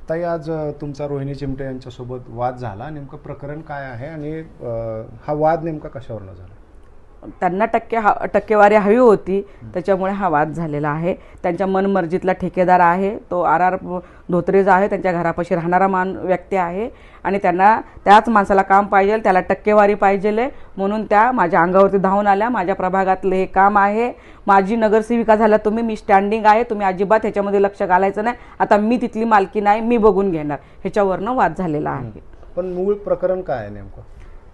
ताई, आज तुमचा रोहिणी चिमटे यांच्यासोबत वाद झाला, नेमकं प्रकरण काय आहे आणि हा वाद नेमका कशावरनं झाला? त्यांना टक्केवारी हवी होती, त्याच्यामुळे हा वाद झालेला आहे. त्यांच्या मनमर्जीतला ठेकेदार आहे तो RR धोत्रे जो आहे, त्यांच्या घरापाशी राहणारा व्यक्ती आहे आणि त्यांना त्याच माणसाला काम पाहिजे, त्याला टक्केवारी पाहिजे म्हणून त्या माझ्या अंगावरती धावून आल्या. माझ्या प्रभागातलं हे काम आहे, माझी नगरसेविका झाला तुम्ही, मी स्टँडिंग आहे, तुम्ही अजिबात ह्याच्यामध्ये लक्ष घालायचं नाही, आता मी तिथली मालकी नाही, मी बघून घेणार, ह्याच्यावरनं वाद झालेला आहे. पण मूळ प्रकरण काय आहे नेमकं?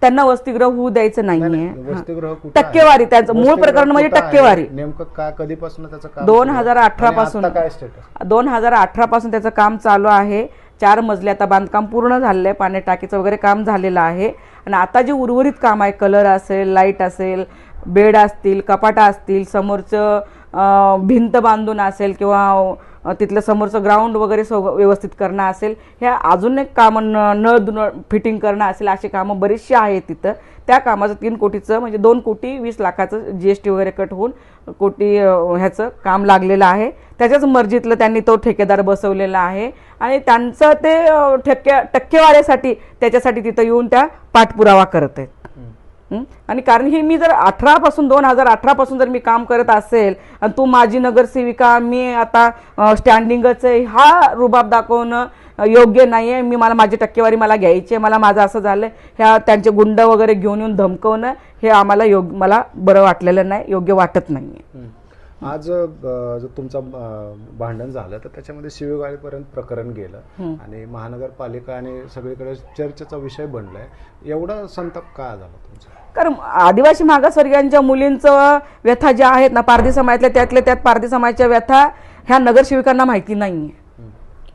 त्यांना वसतिगृह होऊ द्यायचं नाहीये. वसतिगृह कुठे? टक्केवारी, त्यांचं मूळ प्रकरण म्हणजे टक्केवारी. नेमकं काय, कधीपासून त्याचं काम? 2018 पासून. काय स्टेटस? 2018 पासून त्याचं काम चालू आहे. 4 मजले आता बांधकाम पूर्ण झालेलं आहे, पाणी टाकीचं वगैरे काम झालेलं आहे आणि आता जे उर्वरित काम आहे, कलर असेल, लाईट असेल, बेड असतील, कपाटा असतील, समोरचं भिंत बांधून असेल किंवा तिथलं समोरचं ग्राउंड वगैरे व्यवस्थित करणं असेल, ह्या अजून एक कामं नळ फिटिंग करणं असेल, अशी कामं बरीचशी आहेत तिथं. त्या कामाचं 3 कोटीचं म्हणजे 2,20,00,000चं GST वगैरे कट होऊन कोटी ह्याचं काम लागलेलं आहे. त्याच्याच मर्जीतलं त्यांनी तो ठेकेदार बसवलेला आहे आणि त्यांचं ते टक्केवारीसाठी त्याच्यासाठी तिथं येऊन त्या पाठपुरावा करत आहेत. आणि कारण ही मी जर 2018 पासून जर मी काम करत असेल आणि तू माझी नगरसेविका, मी आता स्टँडिंगच आहे, हा रुबाब दाखवणं योग्य नाही आहे. मला माझी टक्केवारी मला घ्यायची आहे, मला माझं असं झालं, ह्या त्यांचे गुंड वगैरे घेऊन येऊन धमकवणं हे आम्हाला मला बरं वाटलेलं नाही, योग्य वाटत नाही आहे. आज जर तुमचं भांडण झालं तर त्याच्यामध्ये शिवीगाळीपर्यंत प्रकरण गेलं आणि महानगरपालिका आणि सगळीकडे चर्चेचा विषय बनलाय. एवढा संताप का झाला तुमचा? कारण आदिवासी मागासवर्गीयांच्या मुलींचं व्यथा ज्या आहेत ना, पारधी समाजातल्या त्यात पारधी समाजाच्या व्यथा ह्या नगरसेविकांना माहिती नाहीये.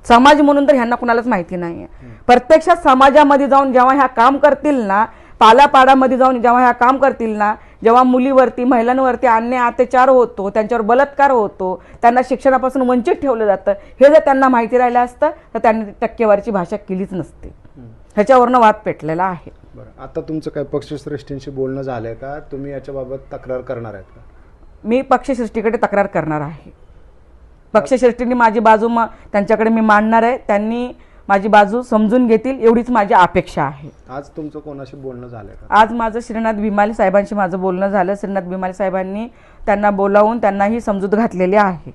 समाज म्हणून तर ह्यांना कुणालाच माहिती नाहीये. प्रत्यक्षात समाजामध्ये जाऊन जेव्हा ह्या काम करतील ना, पालापाडामध्ये जाऊन जेव्हा ह्या काम करतील ना, जेव्हा मुलीवरती, महिलांवरती अन्याय अत्याचार होतो, त्यांच्यावर बलात्कार होतो, त्यांना शिक्षणापासून वंचित ठेवलं जातं, हे जर त्यांना माहिती राहिलं असतं तर त्यांनी टक्केवारीची भाषा केलीच नसते. ह्याच्यावरनं वाद पेटलेला आहे. बरं, आता तुमचं काय पक्षश्रेष्ठींशी बोलणं झालंय का? तुम्ही याच्याबाबत तक्रार करणार आहेत का? मी पक्षश्रेष्ठीकडे तक्रार करणार आहे. पक्षश्रेष्ठींनी माझी बाजू त्यांच्याकडे मी मांडणार आहे, त्यांनी माझी बाजू समजून घेतील एवढीच माझी अपेक्षा आहे. आज तुमचं कोणाशी बोलणं झालंय का? आज माझं श्रीनाथ भीमाले साहेबांशी माझं बोलणं झालं. श्रीनाथ भीमाले साहेबांनी त्यांना बोलावून त्यांनाही समजूत घातलेली आहे.